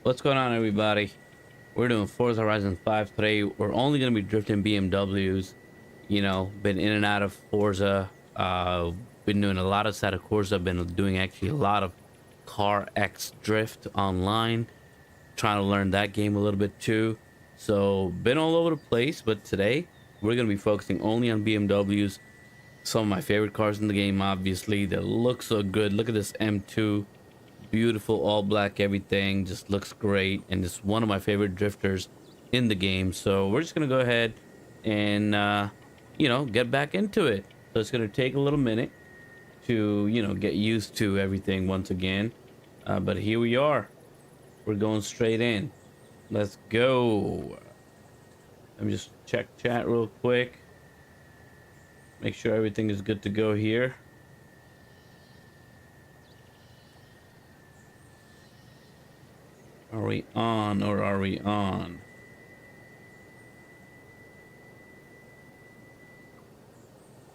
What's going on, everybody? We're doing Forza Horizon 5 today. We're only going to be drifting BMWs. Been in and out of Forza. Been doing a lot of Santa Corsa. Been doing actually a lot of Car X Drift online. Trying to learn that game a little bit too. So, been all over the place. But today, we're going to be focusing only on BMWs. Some of my favorite cars in the game, obviously. They look so good. Look at this M2. Beautiful, all black, everything just looks great, and it's one of my favorite drifters in the game. So we're just gonna go ahead and get back into it. So it's gonna take a little minute to get used to everything once again, but here we are. We're going straight in. Let's go. Let me just check chat real quick, make sure everything is good to go here. Are we on or are we on?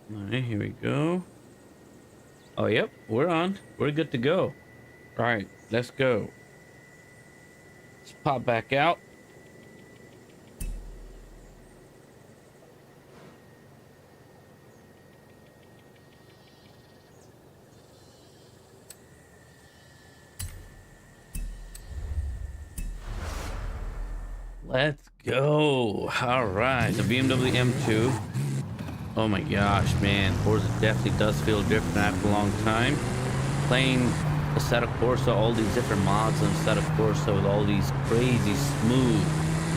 All right, here we go. Oh, yep, we're on. We're good to go. All right, let's go. Let's pop back out. Let's go. All right, the BMW M2. Oh my gosh, man, Forza definitely does feel different after a long time. Playing Assetto Corsa, all these different mods on Assetto Corsa with all these crazy smooth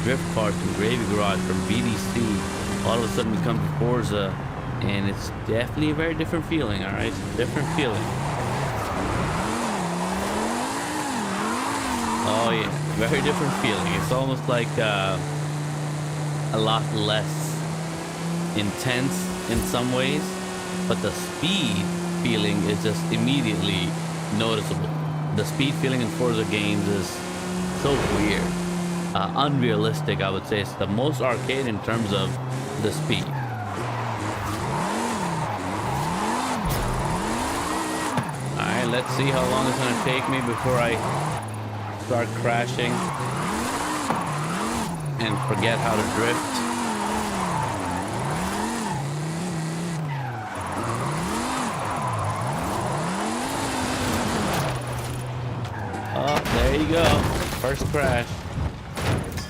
drift cars from Gravy Garage, from BDC. All of a sudden we come to Forza, and it's definitely a very different feeling. All right, it's a different feeling. Oh yeah, very different feeling. It's almost like a lot less intense in some ways, but the speed feeling is just immediately noticeable. The speed feeling in Forza games is so weird, unrealistic. I would say it's the most arcade in terms of the speed. All right, let's see how long it's gonna take me before I start crashing and forget how to drift. Oh, there you go. First crash.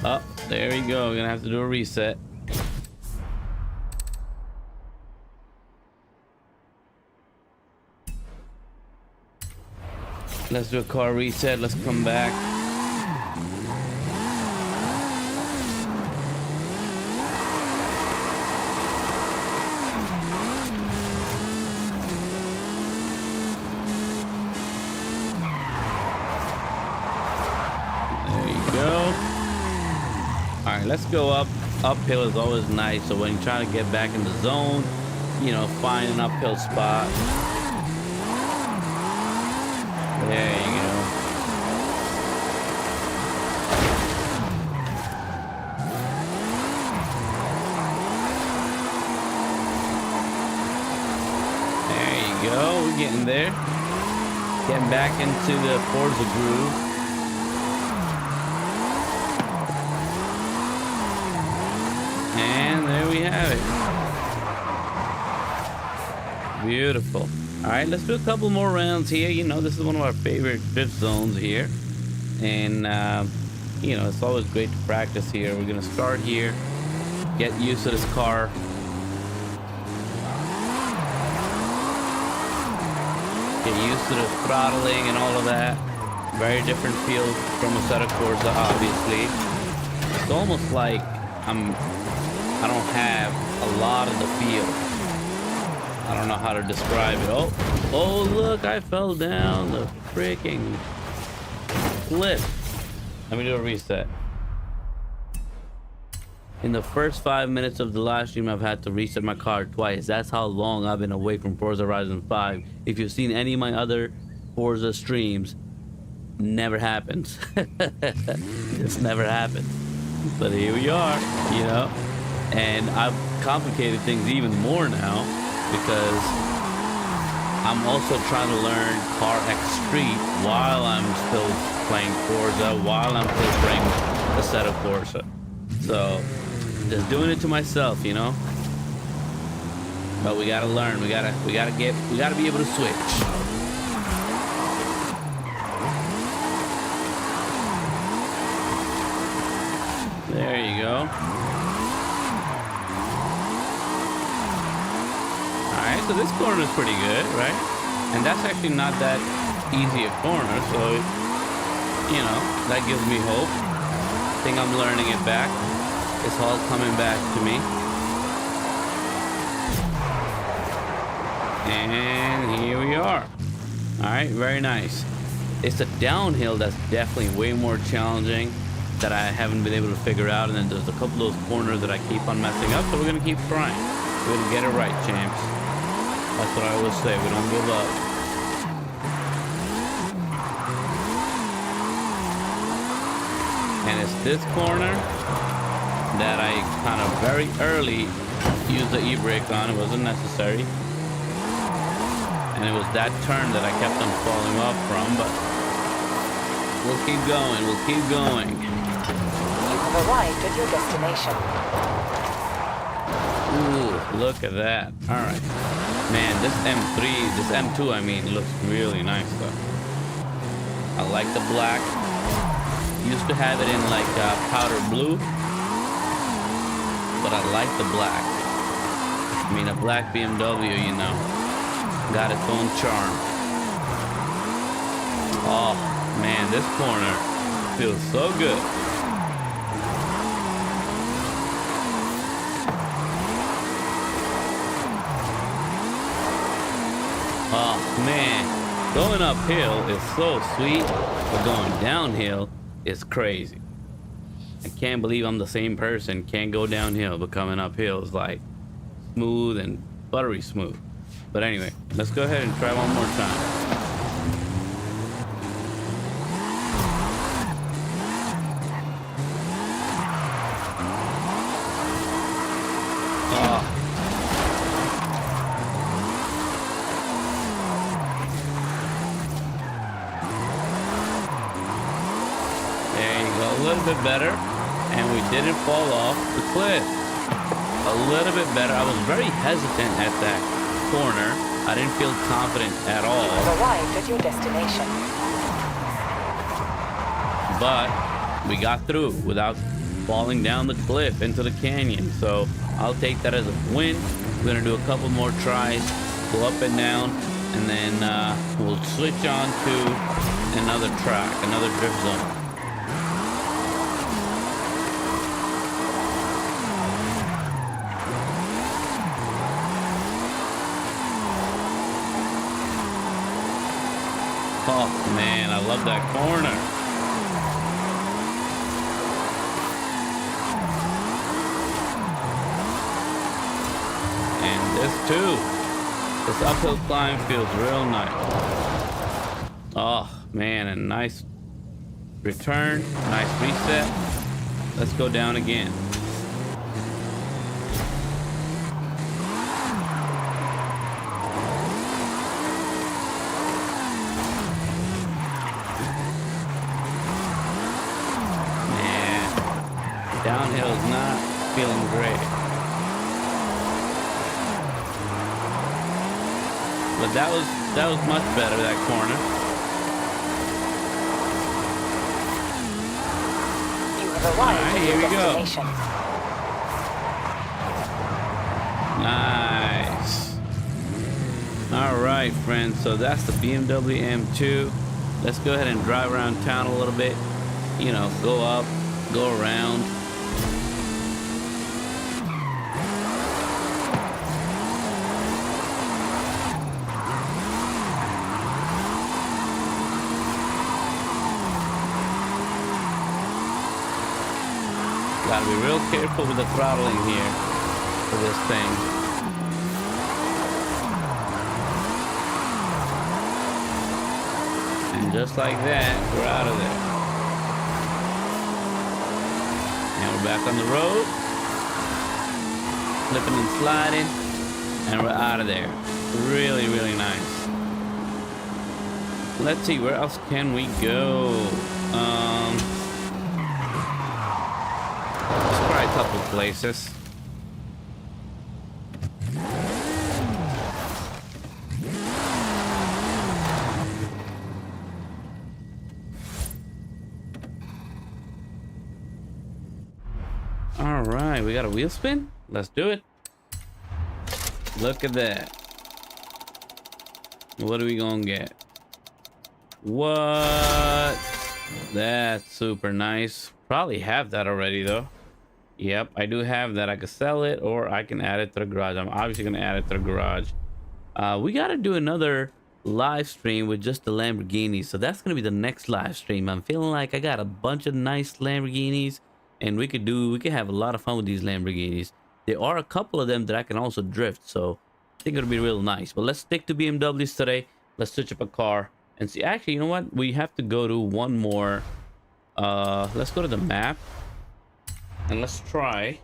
Oh, there you go. We're gonna have to do a reset. Let's do a car reset. Let's come back. There you go. All right, let's go up. Uphill is always nice. So when you're trying to get back in the zone, find an uphill spot. There you go. There you go. We're getting there. Getting back into the Forza groove. And there we have it. Beautiful. All right, let's do a couple more rounds here. This is one of our favorite drift zones here, and it's always great to practice here. We're gonna start here, get used to this car. Get used to the throttling and all of that. Very different feel from Assetto Corsa, obviously. It's almost like I don't have a lot of the feel. I don't know how to describe it. Oh, look, I fell down the freaking cliff. Let me do a reset. In the first 5 minutes of the live stream, I've had to reset my car twice. That's how long I've been away from Forza Horizon 5. If you've seen any of my other Forza streams, never happens. It's never happened. But here we are, and I've complicated things even more now, because I'm also trying to learn Car X Street while I'm still playing Forza while I'm still playing a set of Forza. So just doing it to myself, you know. But we gotta learn. We gotta be able to switch. There you go. All right, so this corner is pretty good, right? And that's actually not that easy a corner, so you know that gives me hope. I think I'm learning it back. It's all coming back to me. And here we are. All right, very nice. It's the downhill that's definitely way more challenging that I haven't been able to figure out. And then there's a couple of those corners that I keep on messing up. So we're gonna keep trying. We're gonna get it right, champs. That's what I always say. We don't give up. And it's this corner that I kind of very early used the e-brake on. It wasn't necessary. And it was that turn that I kept on falling off from, but we'll keep going, we'll keep going. You have arrived at your destination. Ooh, look at that. All right. Man, this M2, I mean, looks really nice though. I like the black. Used to have it in like powder blue, but I like the black. I mean, a black BMW, you know, got its own charm. Oh man, this corner feels so good. Oh man, going uphill is so sweet, but going downhill is crazy. I can't believe I'm the same person. Can't go downhill, but coming uphill is like smooth and buttery smooth. But anyway, let's go ahead and try one more time. Oh. There you go, a little bit better. And we didn't fall off the cliff. A little bit better. I was very hesitant at that corner. I didn't feel confident at all. You have arrived at your destination. But we got through without falling down the cliff into the canyon. So I'll take that as a win. We're gonna do a couple more tries, go up and down, and then we'll switch on to another track, another drift zone. Oh man, I love that corner. And this too. This uphill climb feels real nice. Oh man, a nice return, nice reset. Let's go down again. Downhill is not feeling great. But that was much better, that corner. You have arrived at here your we go. destination. Nice. All right, friends. So that's the BMW M2. Let's go ahead and drive around town a little bit. You know, go up, go around. Gotta be real careful with the throttling here for this thing. And just like that, we're out of there. And we're back on the road. Flipping and sliding. And we're out of there. Really, really nice. Let's see, where else can we go? couple places. All right, we got a wheel spin. Let's do it. Look at that. What are we gonna get? What? That's super nice. Probably have that already though. Yep, I do have that. I could sell it or I can add it to the garage. I'm obviously gonna add it to the garage. We gotta do another live stream with just the Lamborghinis. So that's gonna be the next live stream. I'm feeling like I got a bunch of nice Lamborghinis and we could have a lot of fun with these Lamborghinis. There are a couple of them that I can also drift. So I think it'll be real nice. But let's stick to BMWs today. Let's switch up a car and see. Actually, you know what? We have to go to one more. Let's go to the map and let's try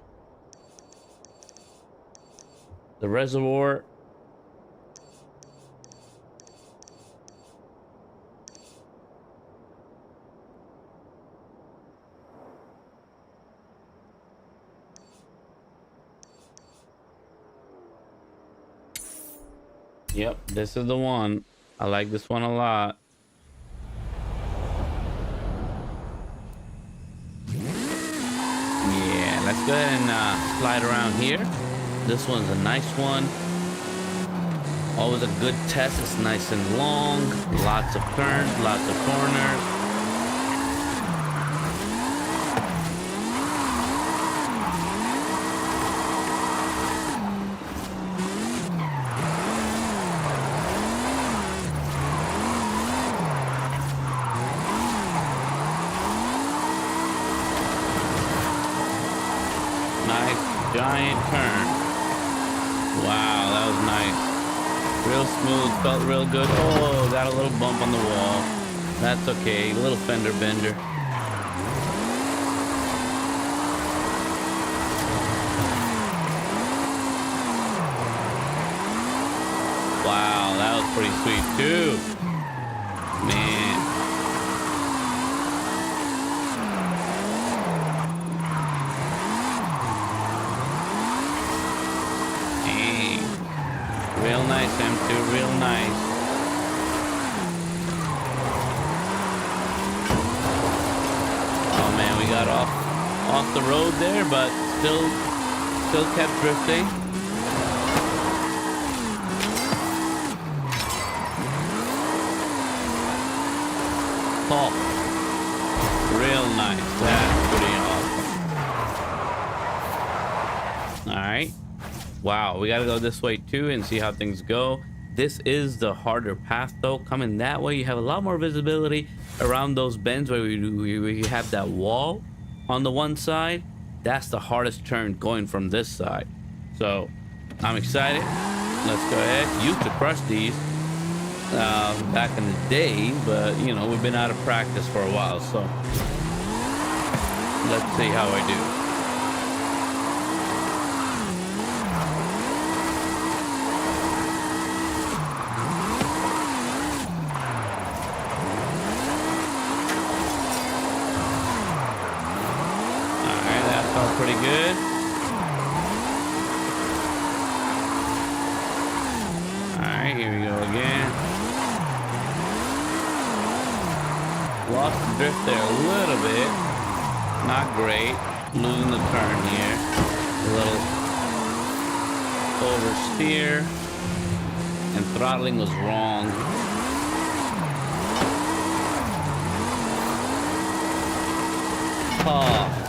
the reservoir. Yep, this is the one. I like this one a lot. Yeah, let's go ahead and slide around here. This one's a nice one. Always a good test. It's nice and long. Lots of turns, lots of corners. Giant turn. Wow, that was nice. Real smooth, felt real good. Oh, got a little bump on the wall. That's okay, a little fender bender. Wow, that was pretty sweet too. Man. Real nice, M2, real nice. Oh man, we got off the road there, but still kept drifting. Oh, real nice. That's pretty awesome. All right. Wow, we gotta go this way too and see how things go. This is the harder path though. Coming that way, you have a lot more visibility around those bends where we have that wall on the one side. That's the hardest turn going from this side. So I'm excited. Let's go ahead. Used to crush these back in the day, but you know, we've been out of practice for a while. So let's see how I do. Pretty good. All right, here we go again. Lost the drift there a little bit. Not great. Losing the turn here. A little oversteer. And throttling was wrong. Oh.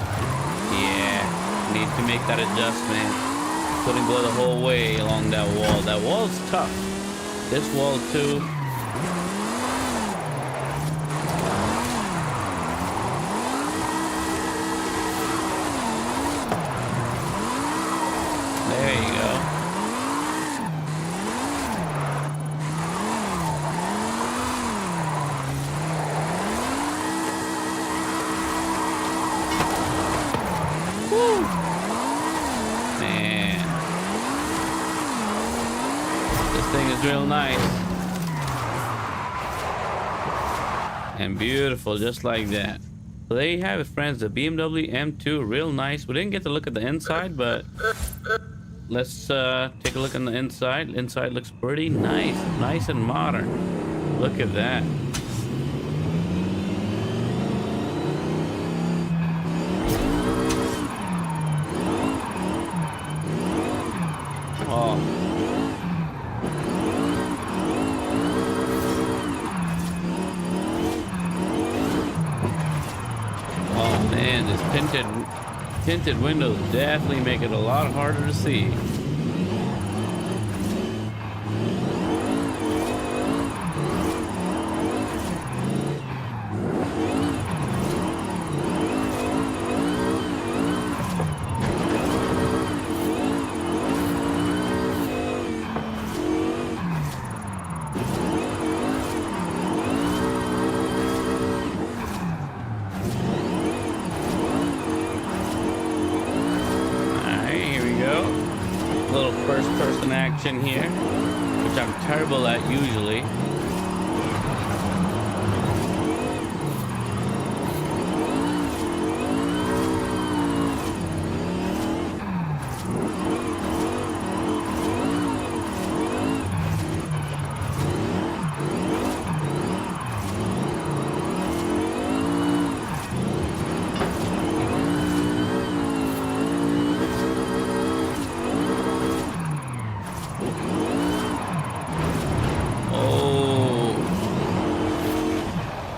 Yeah, need to make that adjustment. Couldn't go the whole way along that wall. That wall's tough. This wall too. There you go. Man, this thing is real nice and beautiful, just like that. So there you have it, friends. The BMW M2, real nice. We didn't get to look at the inside, but let's take a look on the inside. Inside looks pretty nice, nice and modern. Look at that. Oh. Oh man, this tinted windows definitely make it a lot harder to see. Little first person action here, which I'm terrible at usually.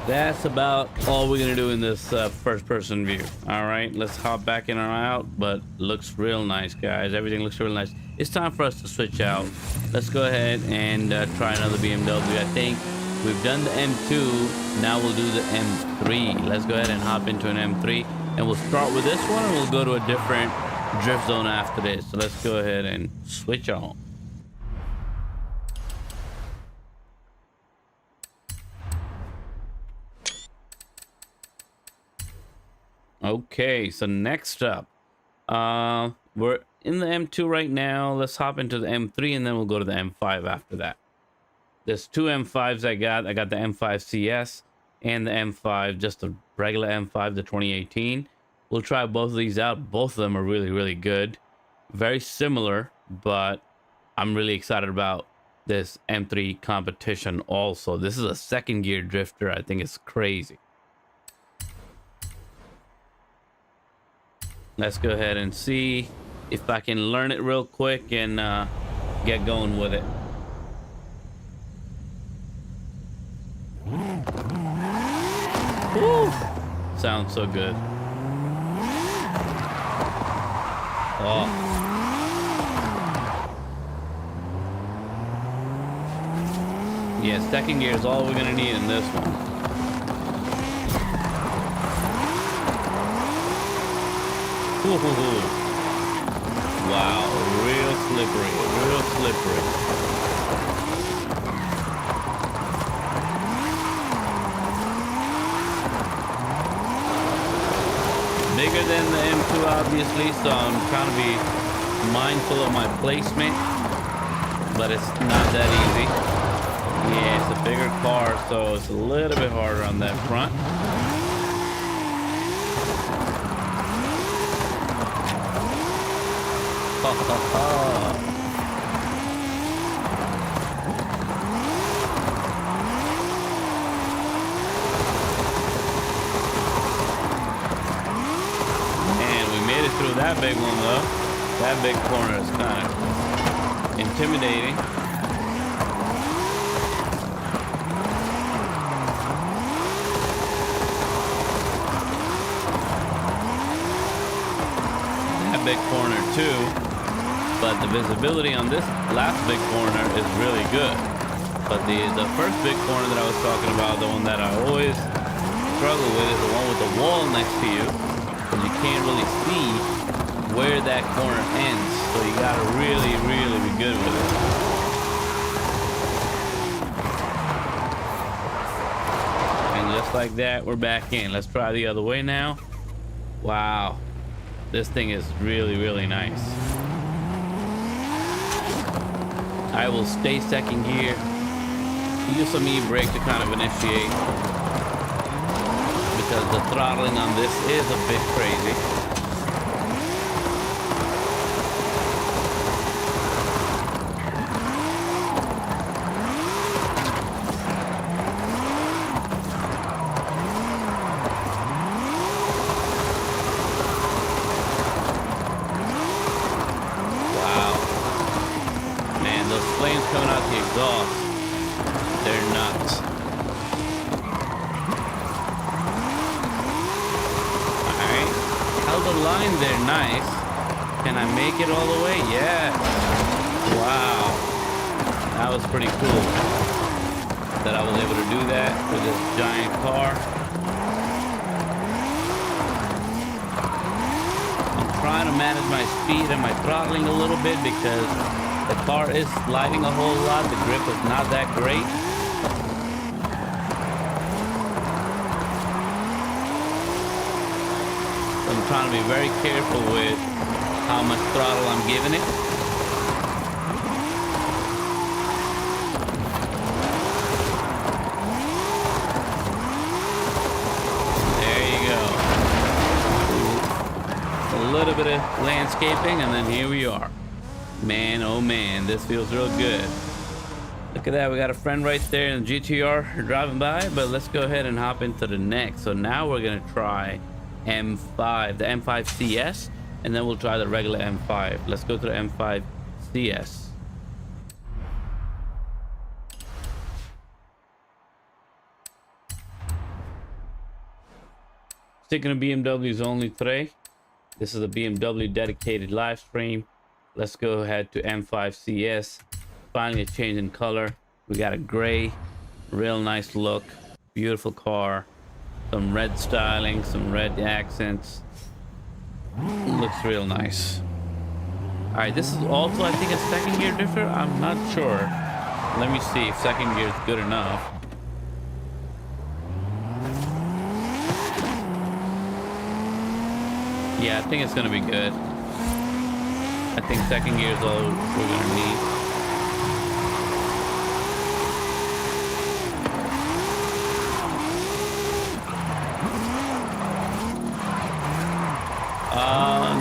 That's about all we're gonna do in this first person view. All right, let's hop back in and out, but looks real nice, guys. Everything looks real nice. It's time for us to switch out. Let's go ahead and try another BMW. I think we've done the M2. Now we'll do the M3. Let's go ahead and hop into an M3, and we'll start with this one, and we'll go to a different drift zone after this. So let's go ahead and switch on. Okay, so next up, we're in the M2 right now. Let's hop into the M3, and then we'll go to the M5 after that. There's two M5s I got. I got the M5 CS and the M5, just the regular M5, the 2018. We'll try both of these out. Both of them are really, really good. Very similar, but I'm really excited about this M3 competition also. This is a second gear drifter. I think it's crazy. Let's go ahead and see if I can learn it real quick and get going with it. Woo! Sounds so good. Oh. Yeah, second gear is all we're gonna need in this one. Ooh. Wow, real slippery, real slippery. Bigger than the M2 obviously, so I'm trying to be mindful of my placement, but it's not that easy. Yeah, it's a bigger car, so it's a little bit harder on that front. And we made it through that big one though. That big corner is kind of intimidating. That big corner too. But the visibility on this last big corner is really good. But the first big corner that I was talking about, the one that I always struggle with, is the one with the wall next to you, because you can't really see where that corner ends. So you gotta really, really be good with it. And just like that, we're back in. Let's try the other way now. Wow, this thing is really, really nice. I will stay second gear, use some e-brake to kind of initiate. because the throttling on this is a bit crazy. Flames coming out the exhaust. They're nuts. Alright. Held the line there nice. Can I make it all the way? Yeah. Wow. That was pretty cool. That I was able to do that with this giant car. I'm trying to manage my speed and my throttling a little bit because the car is sliding a whole lot. The grip is not that great. So I'm trying to be very careful with how much throttle I'm giving it. There you go. A little bit of landscaping and then here we are. Man, oh man, this feels real good. Look at that, we got a friend right there in the GTR driving by, but let's go ahead and hop into the next. So now we're gonna try M5, the M5 CS, and then we'll try the regular M5. Let's go to the M5 CS. Sticking to BMWs only today. This is a BMW dedicated live stream. Let's go ahead to M5 CS. Finally a change in color. We got a gray, real nice look, beautiful car, some red styling, some red accents. Looks real nice. All right, this is also, I think, a second gear differ. I'm not sure. Let me see if second gear is good enough. Yeah, I think it's gonna be good. I think second gear is all we're gonna need.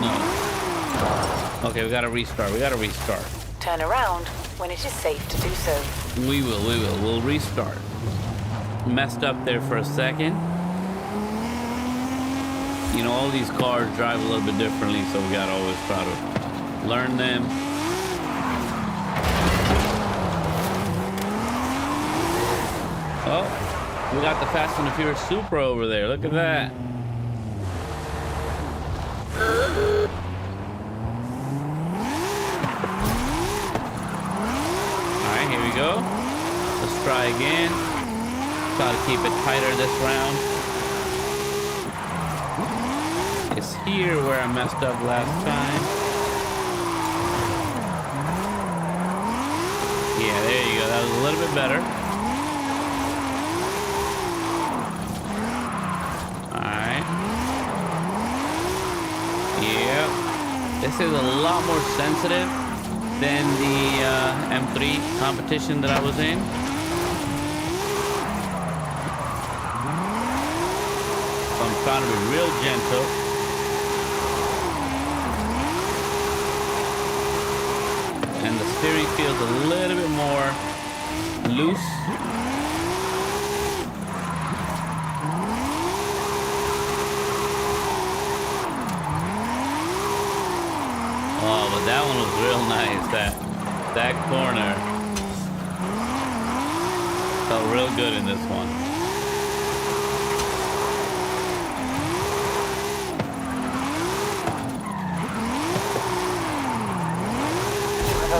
No. Okay, we gotta restart. Turn around when it is safe to do so. We will. We'll restart. Messed up there for a second. You know, all these cars drive a little bit differently, so we gotta always try to learn them. Oh, we got the Fast and the Furious Supra over there. Look at that. All right, here we go. Let's try again. Try to keep it tighter this round. It's here where I messed up last time. Yeah, there you go. That was a little bit better. Alright. Yeah. This is a lot more sensitive than the M3 competition that I was in. So I'm trying to be real gentle. And the steering feels a little bit more loose. Oh, but that one was real nice. That corner felt real good in this one.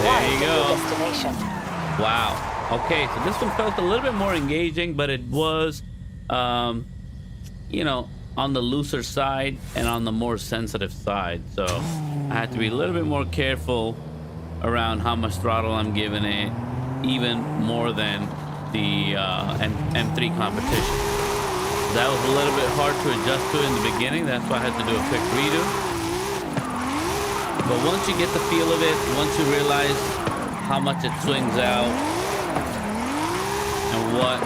There you go. Wow. Okay, so this one felt a little bit more engaging, but it was, you know, on the looser side and on the more sensitive side. So I had to be a little bit more careful around how much throttle I'm giving it, even more than the M3 competition. That was a little bit hard to adjust to in the beginning. That's why I had to do a quick redo. But once you get the feel of it, once you realize how much it swings out and what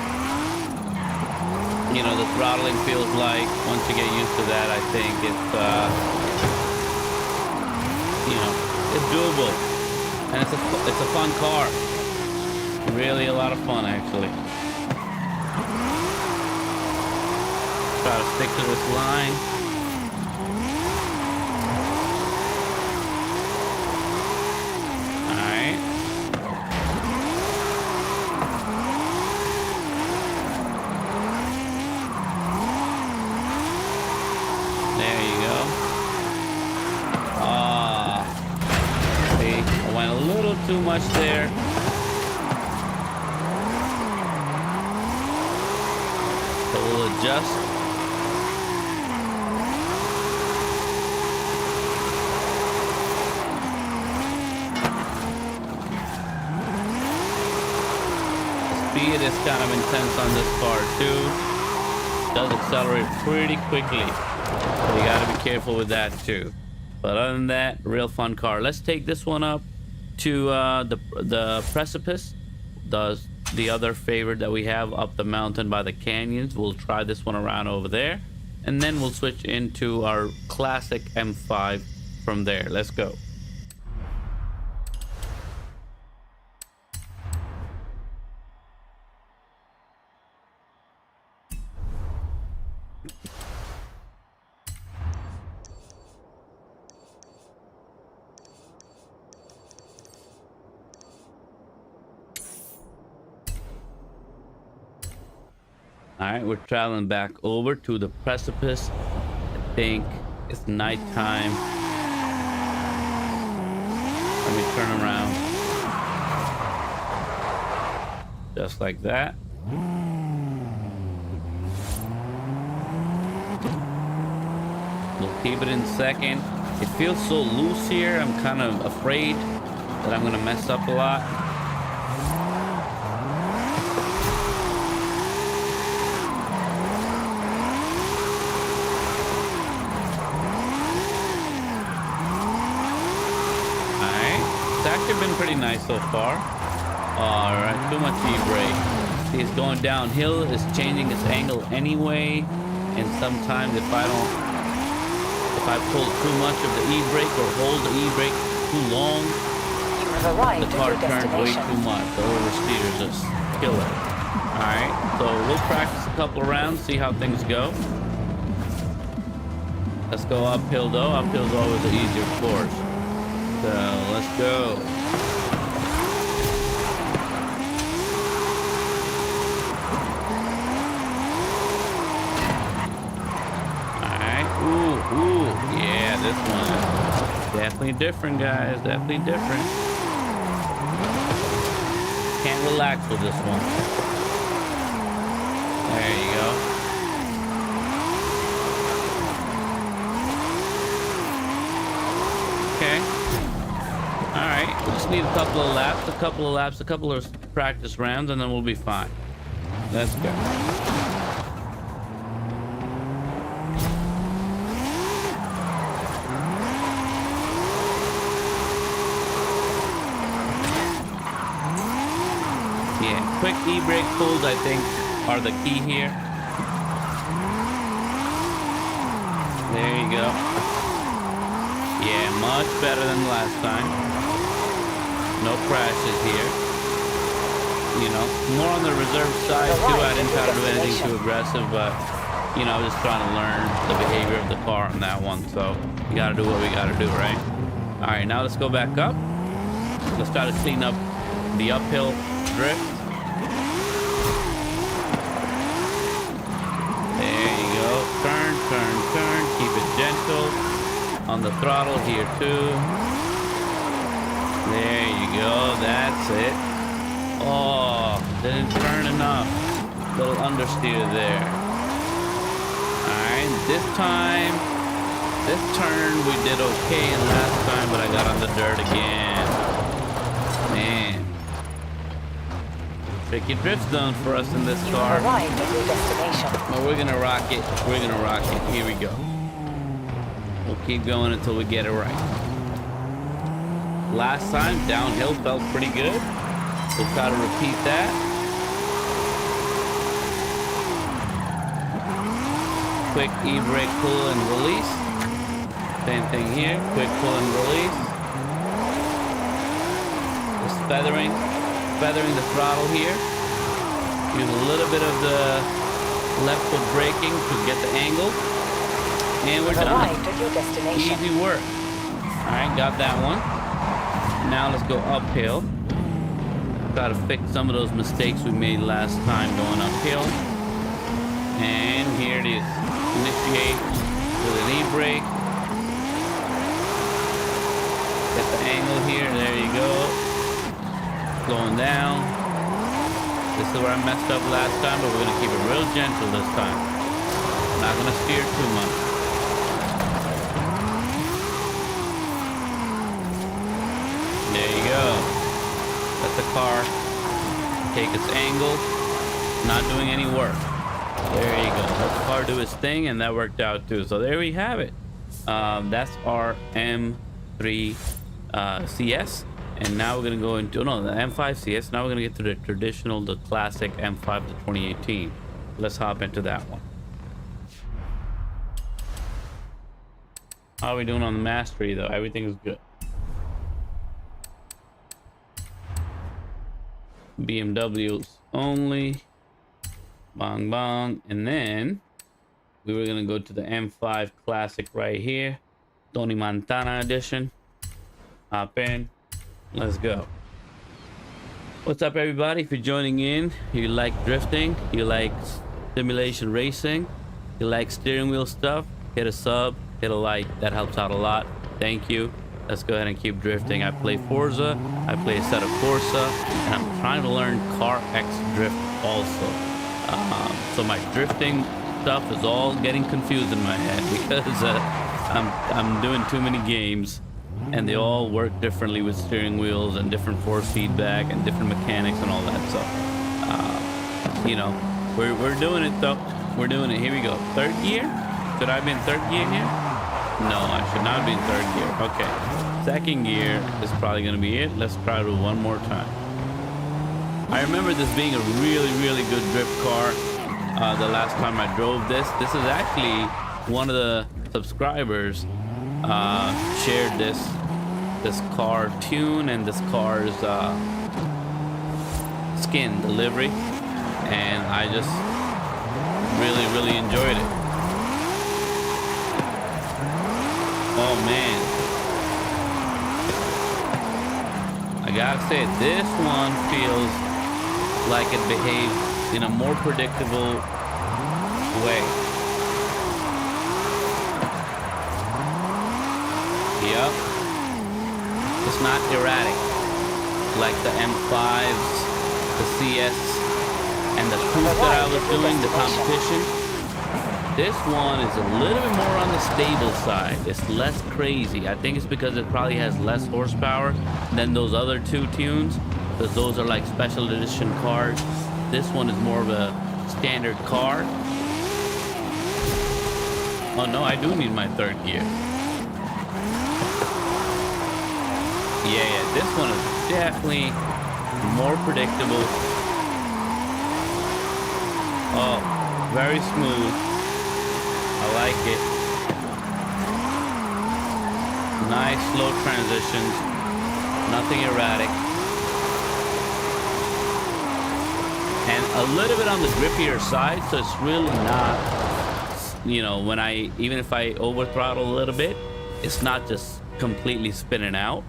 you know, the throttling feels like. Once you get used to that, I think it's, you know, it's doable. And it's a fun car. Really a lot of fun, actually. Try to stick to this line. All right. There you go. See, I went a little too much there. So we'll adjust. Speed is kind of intense on this car too. Does accelerate pretty quickly, so you got to be careful with that too. But other than that, real fun car. Let's take this one up to the precipice, the other favorite that we have up the mountain by the canyons. We'll try this one around over there, and then we'll switch into our classic M5 from there. Let's go. All right, we're traveling back over to the precipice. I think it's nighttime. Let me turn around. Just like that. We'll keep it in second. It feels so loose here. I'm kind of afraid that I'm gonna mess up a lot. Been pretty nice so far. All right, too much e-brake. See, it's going downhill. It's changing its angle anyway, and sometimes if I pull too much of the e-brake or hold the e-brake too long, the car turns way too much. The oversteers just kill it. All right, so we'll practice a couple of rounds, see how things go. Let's go uphill though. Uphill is always the easier course. So let's go. Ooh, yeah, this one is definitely different, guys. Definitely different. Can't relax with this one. There you go. Okay. All right. We just need a couple of laps, a couple of practice rounds, and then we'll be fine. Let's go. Quick e-brake pulls, I think, are the key here. There you go. Yeah, much better than last time. No crashes here. You know, more on the reserve side too. I didn't try to do anything too aggressive, but you know, I was just trying to learn the behavior of the car on that one. So you gotta do what we gotta do, right? All right, now let's go back up. Let's try to clean up the uphill drift. Turn, keep it gentle on the throttle here too. There you go, that's it. Oh, didn't turn enough. Little understeer there. Alright, this turn we did okay, and last time, but I got on the dirt again. Man. Tricky drift zone for us in this car. Arrived at your destination. But we're gonna rock it. We're gonna rock it. Here we go. We'll keep going until we get it right. Last time, downhill felt pretty good. We'll try to repeat that. quick e-brake pull and release. Same thing here, quick pull and release. Just feathering the throttle here. Use a little bit of the left foot braking to get the angle. And we're done. Arrived at your destination. Easy work. All right, got that one. Now let's go uphill. Try to fix some of those mistakes we made last time going uphill. And here it is. Initiate with an e-brake. Get the angle here. There you go. Going down. This is where I messed up last time, but we're going to keep it real gentle this time. Not going to steer too much. There you go. Let the car take its angle. Not doing any work. There you go. Let the car do its thing, and that worked out too. So there we have it. That's our M3 CS. And now we're going to go into, no, the M5 CS. Now we're going to get to the traditional, the classic M5 to 2018. Let's hop into that one. How are we doing on the mastery, though? Everything is good. BMWs only. Bang, bang. And then we were going to go to the M5 Classic right here. Tony Montana edition. Hop in. Let's go. What's up, everybody? If you're joining in, you like drifting, you like simulation racing, you like steering wheel stuff, hit a sub, hit a like. That helps out a lot. Thank you. Let's go ahead and keep drifting. I play Forza, I play a set of Corsa, and I'm trying to learn Car X Drift also. So my drifting stuff is all getting confused in my head because I'm doing too many games. And they all work differently with steering wheels and different force feedback and different mechanics and all that. So, you know, we're doing it though. We're doing it. Here we go. Third gear? Should I be in third gear here? No, I should not be in third gear. Okay. Second gear is probably going to be it. Let's try it one more time. I remember this being a really, really good drift car. The last time I drove this. This is actually one of the subscribers shared this car tune and this car's skin delivery, and I just really enjoyed it. Oh man, I gotta say this one feels like it behaves in a more predictable way. Yep. It's not erratic like the M5s, the CS, and the coupe that I was doing, the competition. This one is a little bit more on the stable side. It's less crazy. I think it's because it probably has less horsepower than those other two tunes, because those are like special edition cars. This one is more of a standard car. Oh no, I do need my third gear. Yeah, this one is definitely more predictable. Oh, very smooth. I like it. Nice slow transitions. Nothing erratic. And a little bit on the grippier side, so it's really not, you know, even if I over throttle a little bit, it's not just completely spinning out.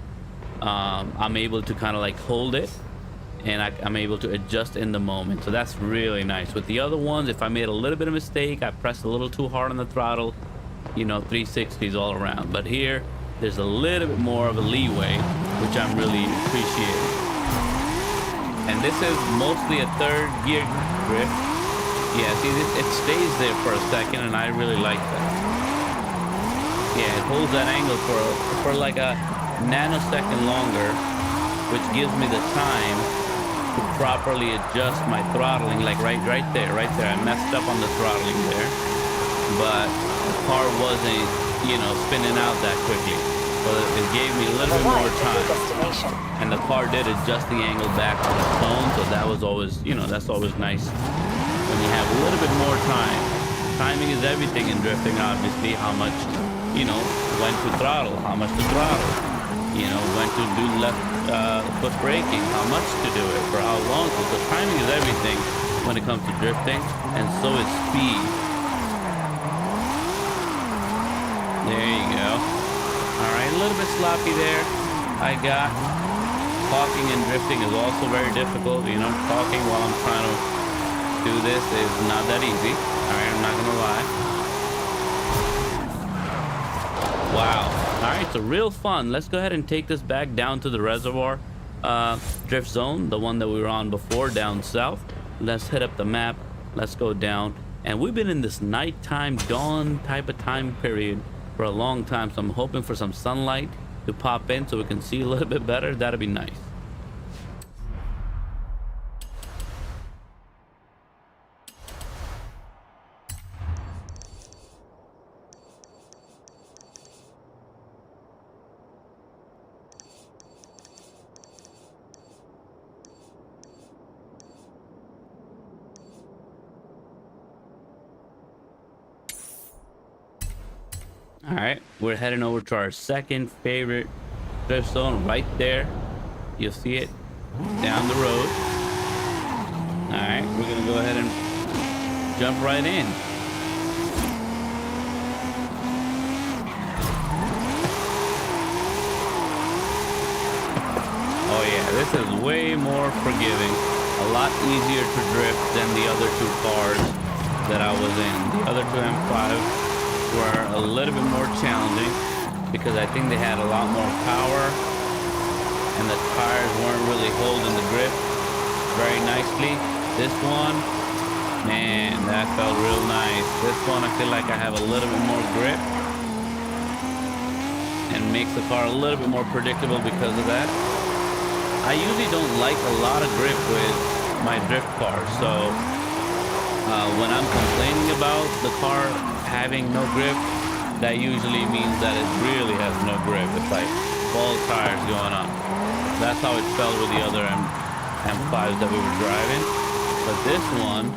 I'm able to kind of like hold it, and I'm able to adjust in the moment. So that's really nice. With the other ones, if I made a little bit of mistake, I pressed a little too hard on the throttle, you know, 360s all around. But here, there's a little bit more of a leeway, which I'm really appreciating. And this is mostly a third gear drift. Yeah, see, it stays there for a second, and I really like that. Yeah, it holds that angle for like a nanosecond longer, which gives me the time to properly adjust my throttling. Like right there. I messed up on the throttling there, but the car wasn't, you know, spinning out that quickly, so it gave me a little bit more time. And the car did adjust the angle back on its own, so that was always, you know, that's always nice when you have a little bit more time. timing is everything in drifting, obviously. How much, you know, when to throttle, how much to throttle, you know, when to do left foot braking, how much to do it, for how long. So timing is everything when it comes to drifting, and so is speed. There you go. All right, a little bit sloppy there. I got talking and drifting is also very difficult. You know, talking while I'm trying to do this is not that easy. All right, I'm not gonna lie. Wow. All right, so real fun. Let's go ahead and take this back down to the reservoir drift zone, the one that we were on before down south. Let's hit up the map. Let's go down. And we've been in this nighttime dawn type of time period for a long time, so I'm hoping for some sunlight to pop in so we can see a little bit better. That'd be nice. All right, we're heading over to our second favorite drift zone right there. You'll see it down the road. All right, we're gonna go ahead and jump right in. Oh yeah, this is way more forgiving. A lot easier to drift than the other two cars that I was in. The other two M5 were a little bit more challenging because I think they had a lot more power and the tires weren't really holding the grip very nicely. This one, man, that felt real nice. This one, I feel like I have a little bit more grip and makes the car a little bit more predictable because of that. I usually don't like a lot of grip with my drift cars, so when I'm complaining about the car having no grip, that usually means that it really has no grip. It's like ball tires going on. That's how it felt with the other M5s that we were driving. But this one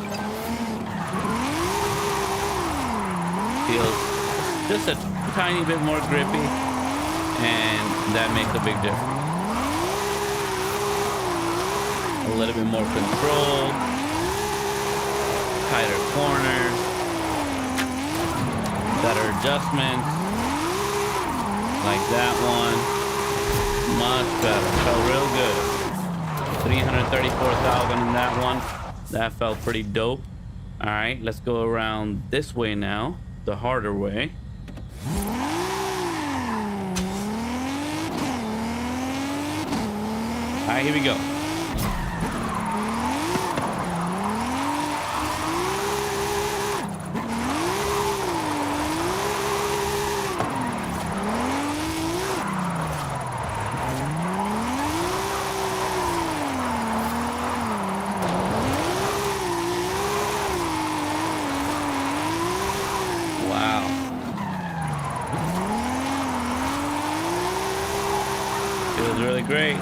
feels just a tiny bit more grippy, and that makes a big difference. A little bit more control, tighter corners, better adjustments, like that one. Much better. Felt real good. 334,000 in that one. That felt pretty dope. All right, let's go around this way now, the harder way. All right, here we go. Feels really great.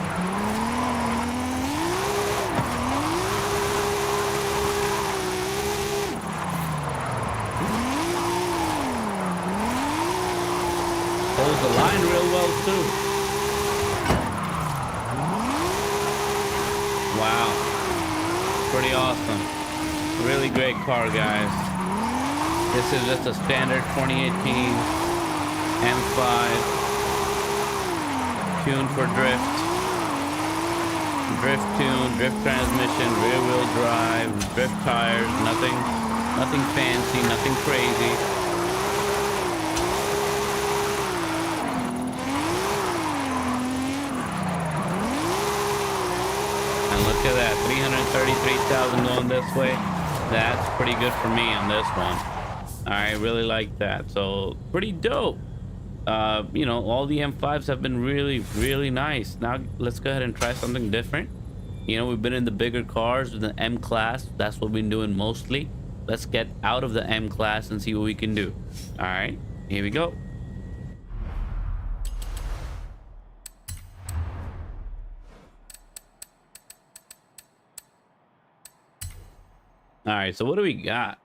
Holds the line real well too. Wow. Pretty awesome. Really great car, guys. This is just a standard 2018 M5. Tuned for drift tune, drift transmission, rear wheel drive, drift tires, nothing fancy, nothing crazy. And look at that, 333,000 going this way. That's pretty good for me on this one. I really like that. So pretty dope. You know, all the M5s have been really nice. Now let's go ahead and try something different. You know, we've been in the bigger cars with the M class. That's what we've been doing mostly. Let's get out of the M class and see what we can do. All right, here we go. All right, so what do we got?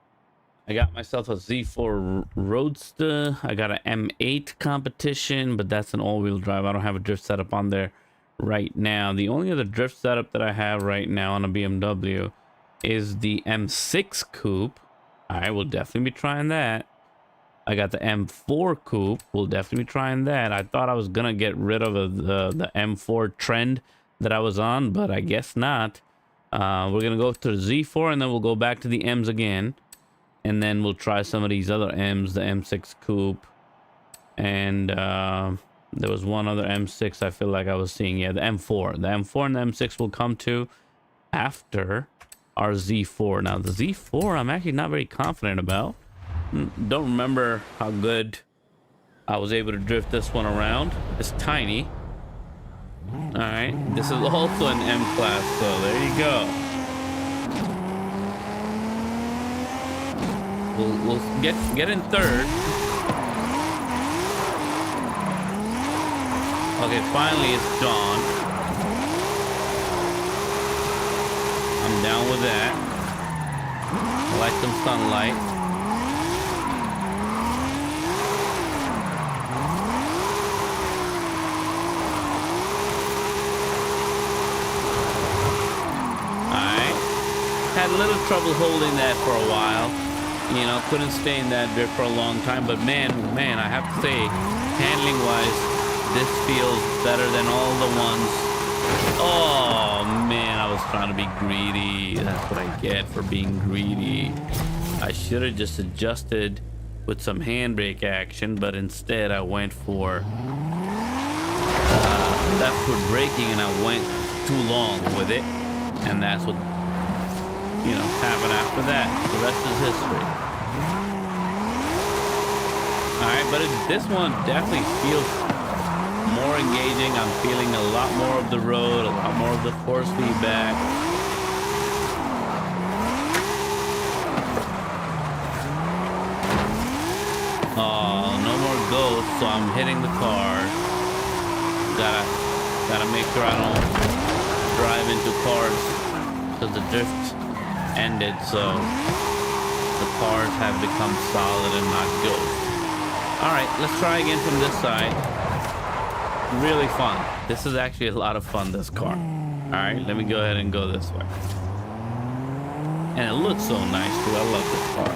I got myself a Z4 Roadster. I got an M8 competition, but that's an all-wheel drive. I don't have a drift setup on there right now. The only other drift setup that I have right now on a BMW is the M6 Coupe. I will definitely be trying that. I got the M4 Coupe. We'll definitely be trying that. I thought I was gonna get rid of the M4 trend that I was on, but I guess not. We're gonna go to the Z4 and then we'll go back to the M's again. And then we'll try some of these other M's, the M6 Coupe. And there was one other M6 I feel like I was seeing. Yeah, the M4. The M4 and the M6 will come to after our Z4. Now, the Z4, I'm actually not very confident about. Don't remember how good I was able to drift this one around. It's tiny. All right. This is also an M class, so there you go. We'll get in third. Okay, finally it's dawn. I'm down with that. I like some sunlight. Alright. Had a little trouble holding that for a while. You know, couldn't stay in that drift for a long time, but man, I have to say, handling wise, this feels better than all the ones. Oh man, I was trying to be greedy. That's what I get for being greedy. I should have just adjusted with some handbrake action, but instead I went for left foot braking and I went too long with it, and that's what, you know, happen after that. The rest is history. All right, but this one definitely feels more engaging. I'm feeling a lot more of the road, a lot more of the force feedback. Oh, no more ghosts, so I'm hitting the car. Gotta make sure I don't drive into cars because the drift ended, so the cars have become solid and not ghosts. All right, let's try again from this side. Really fun. This is actually a lot of fun, this car. All right, let me go ahead and go this way. And it looks so nice too. I love this car.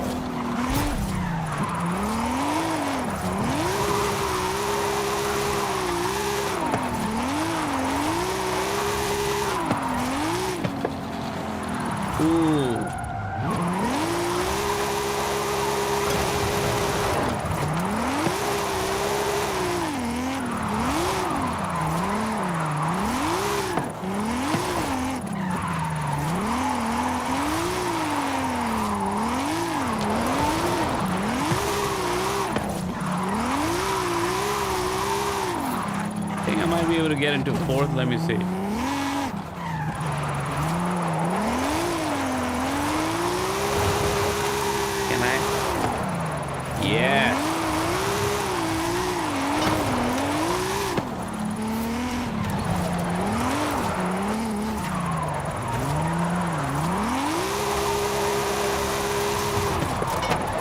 Ooh. I think I might be able to get into fourth. Let me see. Can I? Yeah.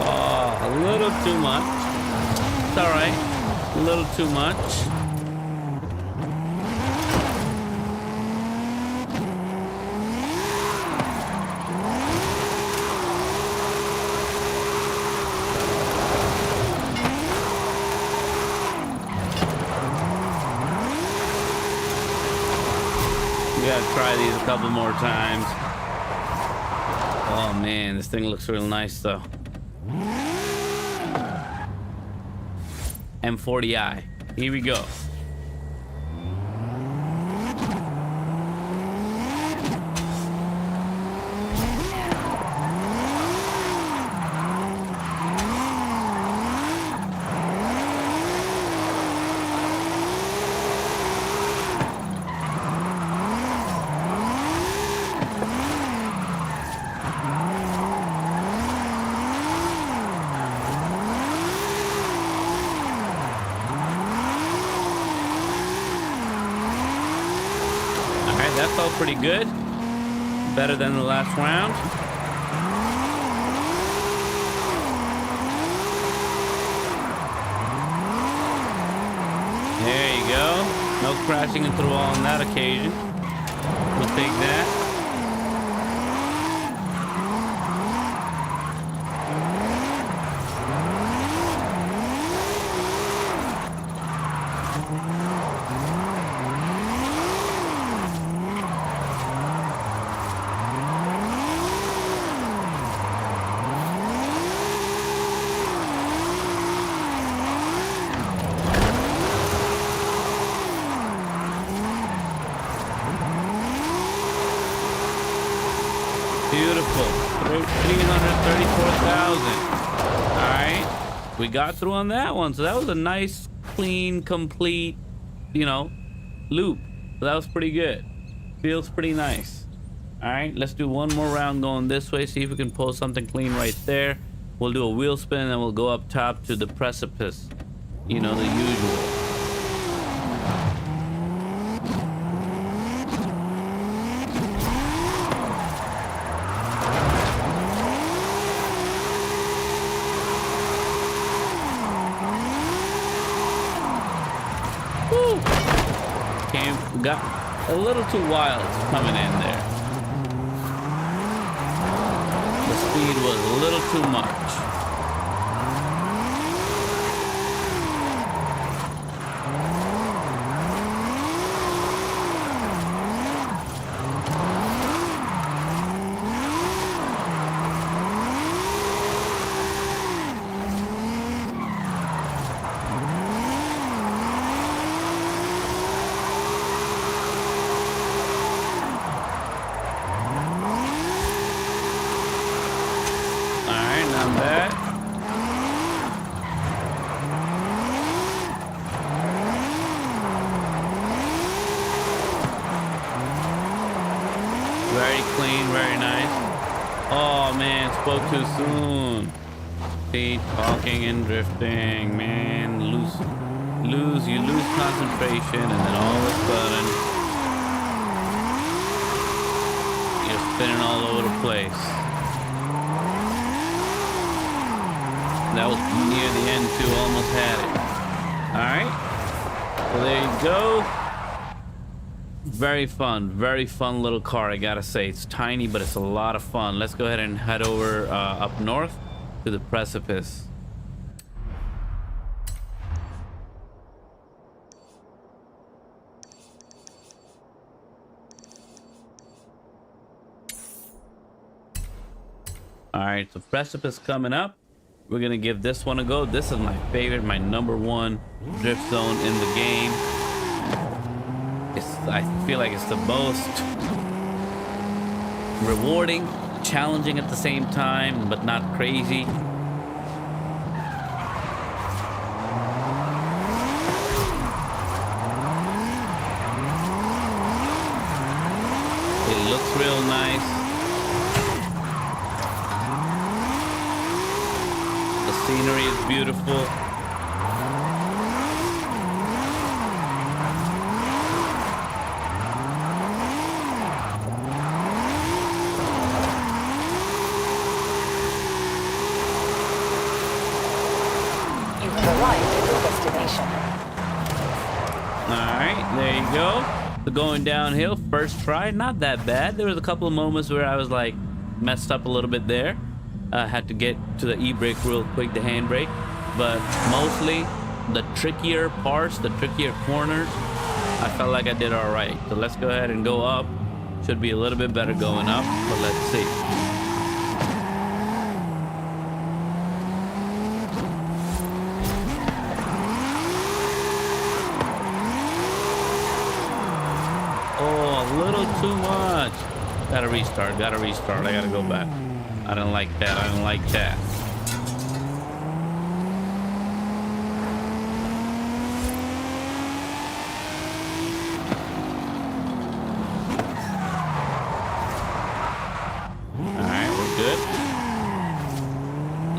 Oh, a little too much. It's all right. A little too much. We gotta try these a couple more times. Oh man, this thing looks real nice though. M40i. Here we go. That felt pretty good. Better than the last round. crashing into the wall on that occasion. We'll take that. Beautiful. 334,000. All right. We got through on that one. So that was a nice, clean, complete, you know, loop. So that was pretty good. Feels pretty nice. All right. Let's do one more round going this way. See if we can pull something clean right there. We'll do a wheel spin and we'll go up top to the precipice. You know, the usual. Got a little too wild coming in there. The speed was a little too much. Very clean, very nice. Oh man, spoke too soon. See, talking and drifting, man. You lose concentration, and then all of a sudden, you're spinning all over the place. That was near the end too, almost had it. All right, so there you go. Very fun little car, I gotta say. It's tiny, but it's a lot of fun. Let's go ahead and head over up north to the precipice. All right, so precipice coming up. We're gonna give this one a go. This is my favorite, my #1 drift zone in the game. I feel like it's the most rewarding, challenging at the same time, but not crazy. It looks real nice. The scenery is beautiful. There you go. So going downhill, first try, not that bad. There was a couple of moments where I was like messed up a little bit there. Had to get to the e-brake real quick, the handbrake. But mostly the trickier parts, the trickier corners, I felt like I did all right. So let's go ahead and go up. Should be a little bit better going up, but let's see. Too much. Gotta restart. I gotta go back. I don't like that. All right, we're good.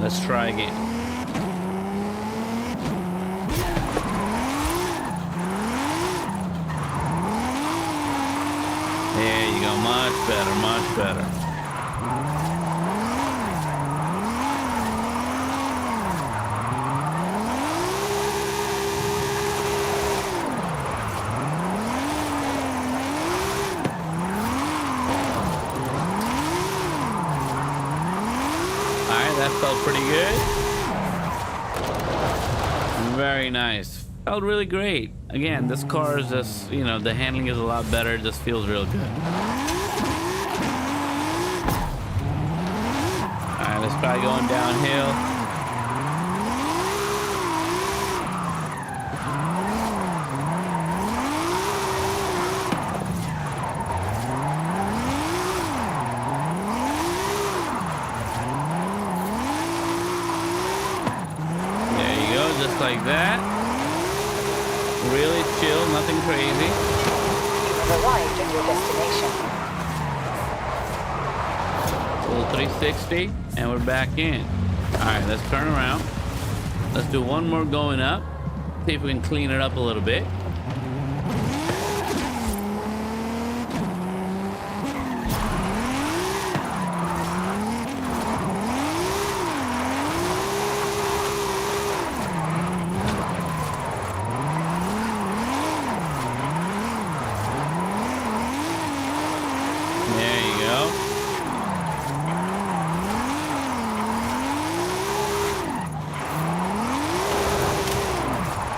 Let's try again. There you go, much better. felt pretty good. Very nice. Felt really great. Again, this car is just, you know, the handling is a lot better. It just feels real good. All right, let's try going downhill. Just like that. Really chill, nothing crazy. You have arrived at your destination. Full 360, and we're back in. All right, let's turn around. Let's do one more going up. See if we can clean it up a little bit.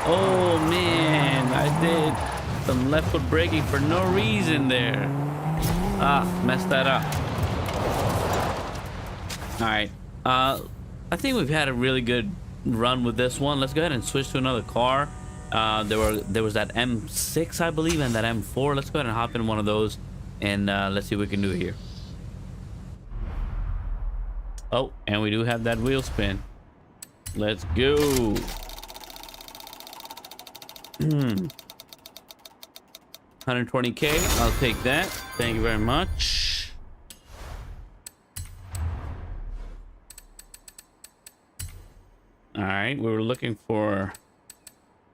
Oh man, I did some left foot braking for no reason there. Ah, messed that up. All right, I think we've had a really good run with this one. Let's go ahead and switch to another car. There was that M6, I believe, and that M4. Let's go ahead and hop in one of those, and let's see what we can do here. Oh, and we do have that wheel spin. Let's go. 120K, I'll take that. Thank you very much. All right, we were looking for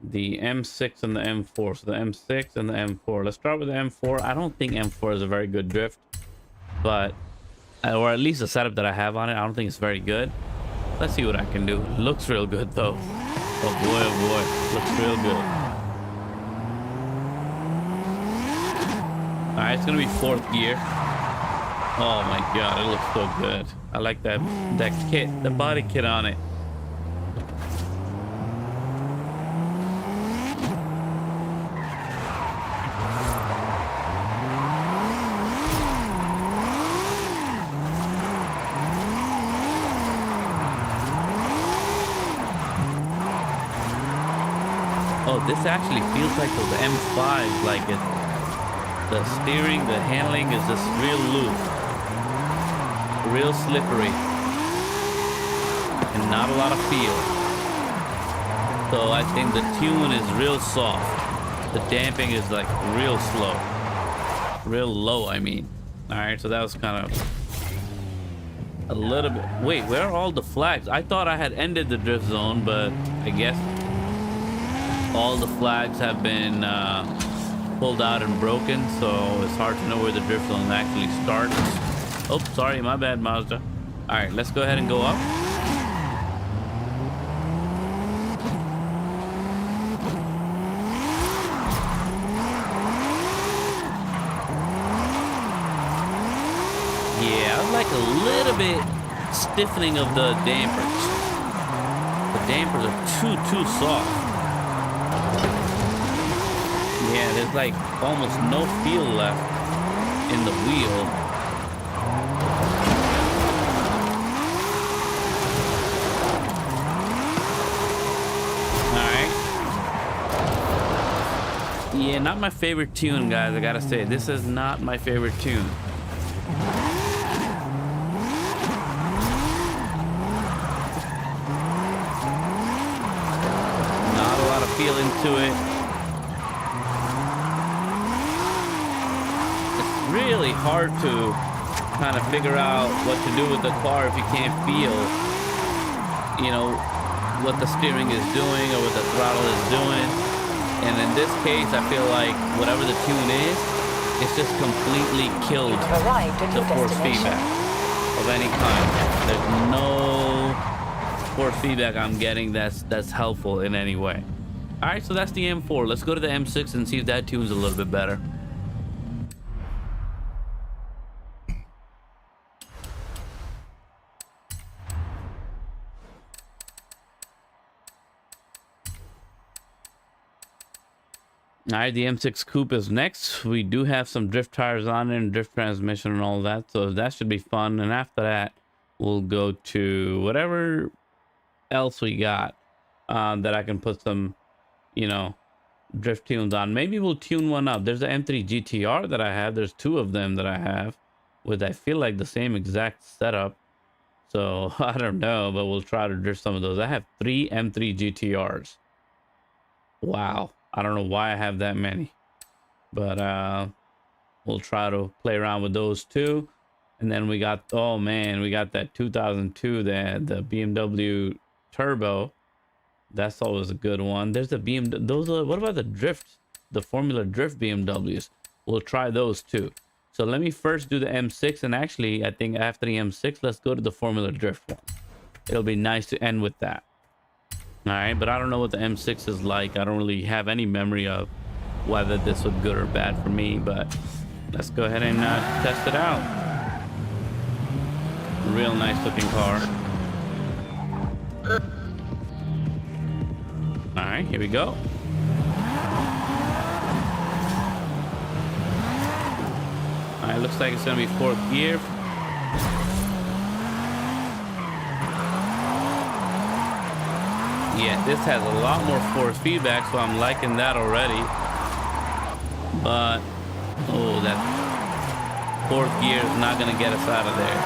the M6 and the M4. So the M6 and the M4. Let's start with the M4. I don't think M4 is a very good drift, but or at least the setup that I have on it, I don't think it's very good. Let's see what I can do. Looks real good though. Oh boy, looks real good. All right, it's gonna be fourth gear. Oh my god, it looks so good. I like that kit, the body kit on it. Oh, this actually feels like the M5, like it. The steering, the handling is just real loose, real slippery, and not a lot of feel. So I think the tune is real soft. The damping is like real slow, real low, I mean. All right, so that was kind of a little bit. Wait, where are all the flags? I thought I had ended the drift zone, but I guess all the flags have been pulled out and broken, so it's hard to know where the drift zone actually starts. Oh, sorry, my bad, Mazda. All right, let's go ahead and go up. Yeah, I like a little bit stiffening of the dampers. The dampers are too soft. Yeah, there's like almost no feel left in the wheel. Alright. Yeah, not my favorite tune, guys. I gotta say, this is not my favorite tune. Not a lot of feel into it. Really hard to kind of figure out what to do with the car if you can't feel, you know, what the steering is doing or what the throttle is doing. And in this case, I feel like whatever the tune is, it's just completely killed the force feedback of any kind. There's no force feedback I'm getting that's helpful in any way. All right, so that's the M4. Let's go to the M6 and see if that tune's a little bit better. All right, the M6 Coupe is next. We do have some drift tires on it and drift transmission and all that, so that should be fun. And after that, we'll go to whatever else we got that I can put some, you know, drift tunes on. Maybe we'll tune one up. There's the M3 GTR that I have. There's two of them that I have with, I feel like, the same exact setup. So I don't know, but we'll try to drift some of those. I have 3 M3 GTRs. Wow. I don't know why I have that many, but we'll try to play around with those too. And then we got, oh man, we got that 2002, the BMW Turbo. That's always a good one. There's the BMW. Those are, what about the drift, the Formula Drift BMWs? We'll try those too. So let me first do the M6, and actually I think after the M6, let's go to the Formula Drift one. It'll be nice to end with that. All right, but I don't know what the M6 is like. I don't really have any memory of whether this was good or bad for me, but let's go ahead and test it out. Real nice looking car. All right, here we go. All right, looks like it's gonna be 4th gear. Yeah, this has a lot more force feedback, so I'm liking that already. But, oh, that 4th gear is not going to get us out of there.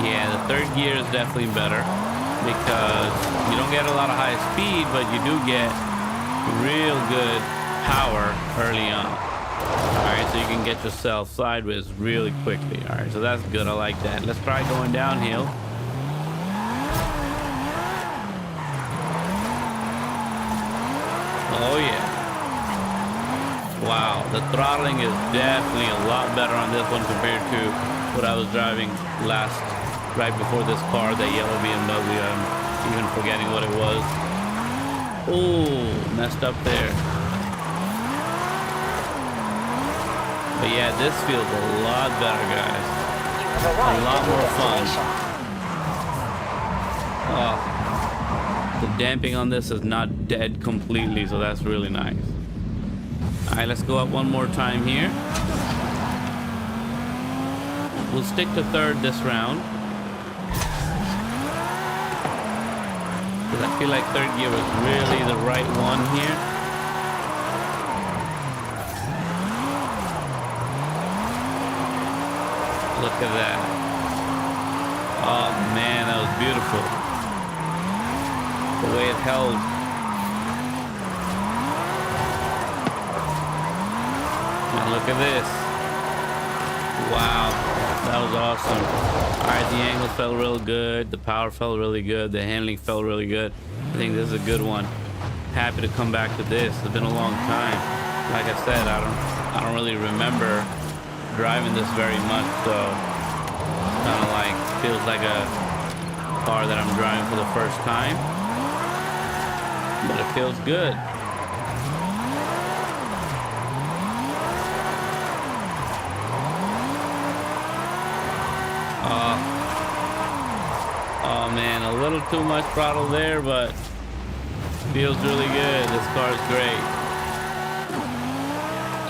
Yeah, the 3rd gear is definitely better because you don't get a lot of high speed, but you do get real good power early on. All right, so you can get yourself sideways really quickly. All right, so that's good. I like that. Let's try going downhill. Oh yeah. Wow, the throttling is definitely a lot better on this one compared to what I was driving right before this car, that yellow BMW. I'm even forgetting what it was. Oh, messed up there. But yeah, this feels a lot better, guys. A lot more fun. Oh. The damping on this is not dead completely, so that's really nice. All right, let's go up one more time here. We'll stick to 3rd this round, because I feel like 3rd gear was really the right one here. Look at that. Oh man, that was beautiful. The way it held. And look at this. Wow, that was awesome. All right, the angle felt real good. The power felt really good. The handling felt really good. I think this is a good one. Happy to come back to this. It's been a long time. Like I said, I don't really remember driving this very much, so kind of like feels like a car that I'm driving for the first time. But it feels good. Oh man, a little too much throttle there, but feels really good. This car is great.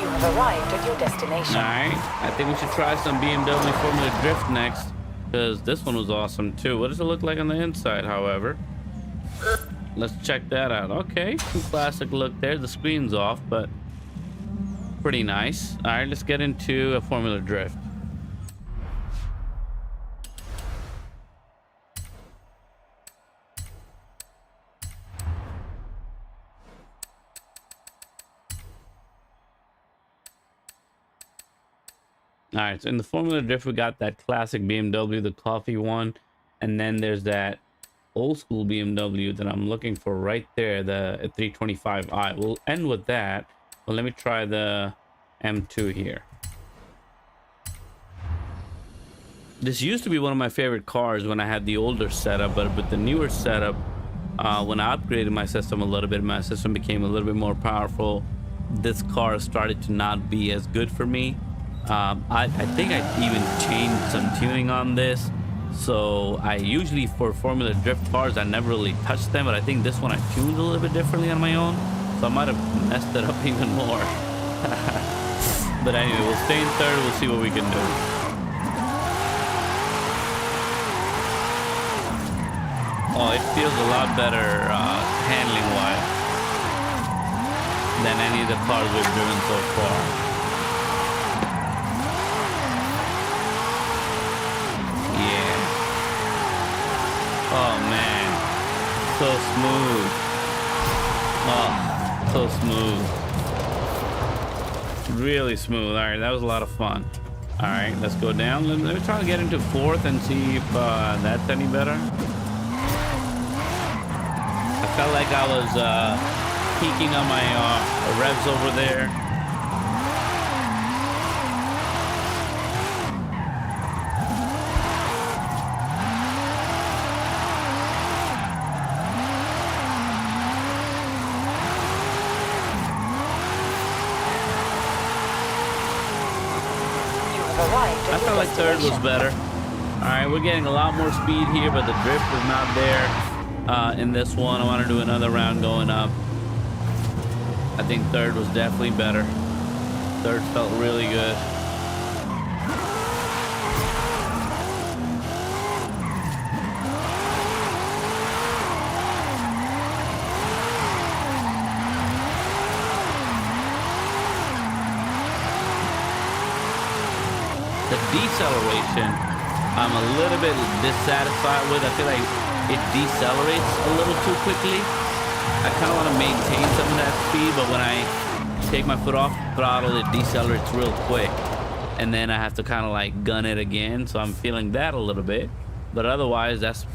You have arrived at your destination. All right, I think we should try some BMW Formula Drift next, because this one was awesome too. What does it look like on the inside, however? Let's check that out. Okay, some classic look there. The screen's off, but pretty nice. All right, let's get into a Formula Drift. All right, so in the Formula Drift, we got that classic BMW, the coffee one, and then there's that old school BMW that I'm looking for right there, the 325i. We'll end with that, but let me try the M2 here. This used to be one of my favorite cars when I had the older setup, but with the newer setup, when I upgraded my system a little bit, my system became a little bit more powerful. This car started to not be as good for me. I think I even changed some tuning on this, So I usually, for Formula Drift cars, I never really touch them, but I think this one I tuned a little bit differently on my own, so I might have messed it up even more. But anyway, we'll stay in third. We'll see what we can do. Oh, it feels a lot better handling wise than any of the cars we've driven so far. Yeah. Oh man, so smooth. Oh, so smooth. Really smooth. All right, that was a lot of fun. All right, let's go down. Let me try to get into fourth and see if that's any better. I felt like I was peaking on my revs over there. I felt like third was better. All right, we're getting a lot more speed here, but the drift was not there in this one. I want to do another round going up. I think third was definitely better. Third felt really good. The deceleration, I'm a little bit dissatisfied with. I feel like it decelerates a little too quickly. I kind of want to maintain some of that speed, but when I take my foot off the throttle, it decelerates real quick. And then I have to kind of like gun it again. So I'm feeling that a little bit. But otherwise, that's,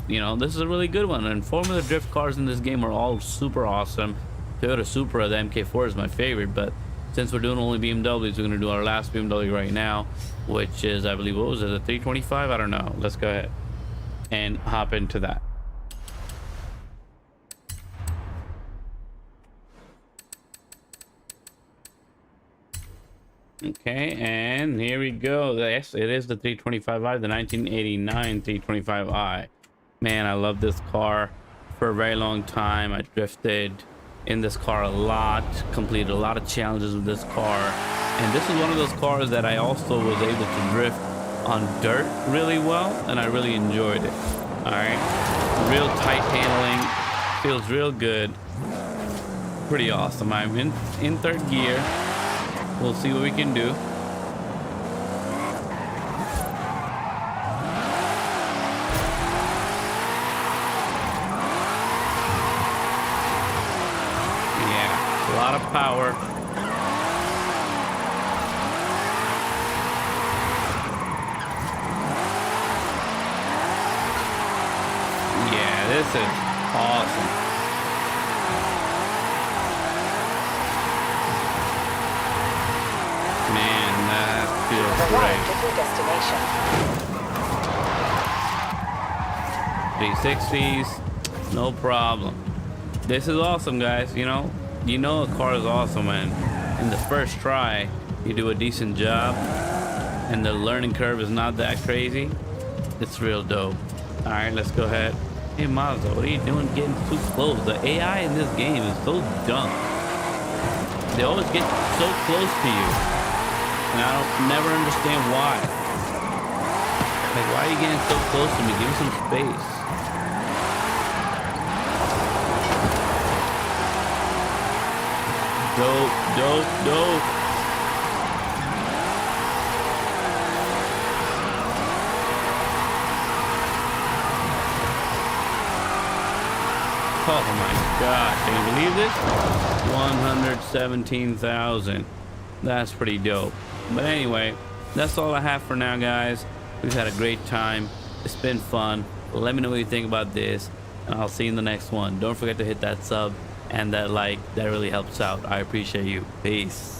you know, this is a really good one. And Formula Drift cars in this game are all super awesome. Toyota Supra, the MK4 is my favorite, but since we're doing only BMWs, we're going to do our last BMW right now, which is, I believe, what was it, a 325? I don't know. Let's go ahead and hop into that. Okay, and here we go. Yes, it is the 325i, the 1989 325i. Man, I love this car for a very long time. I drifted in this car a lot, completed a lot of challenges with this car, and this is one of those cars that I also was able to drift on dirt really well, and I really enjoyed it. All right, real tight handling, feels real good, pretty awesome. I'm in third gear. We'll see what we can do. A lot of power. Yeah, this is awesome. Man, that feels great. 360s, no problem. This is awesome, guys. You know a car is awesome when in the first try you do a decent job and the learning curve is not that crazy. It's real dope. All right, let's go ahead. Hey Mazda, what are you doing getting too close? The AI in this game is so dumb. They always get so close to you, and I don't never understand why. Like, why are you getting so close to me? Give me some space. Dope, dope, dope. Oh my God, can you believe this? 117,000. That's pretty dope. But anyway, that's all I have for now, guys. We've had a great time. It's been fun. Let me know what you think about this, and I'll see you in the next one. Don't forget to hit that sub and that like. That really helps out. I appreciate you. Peace.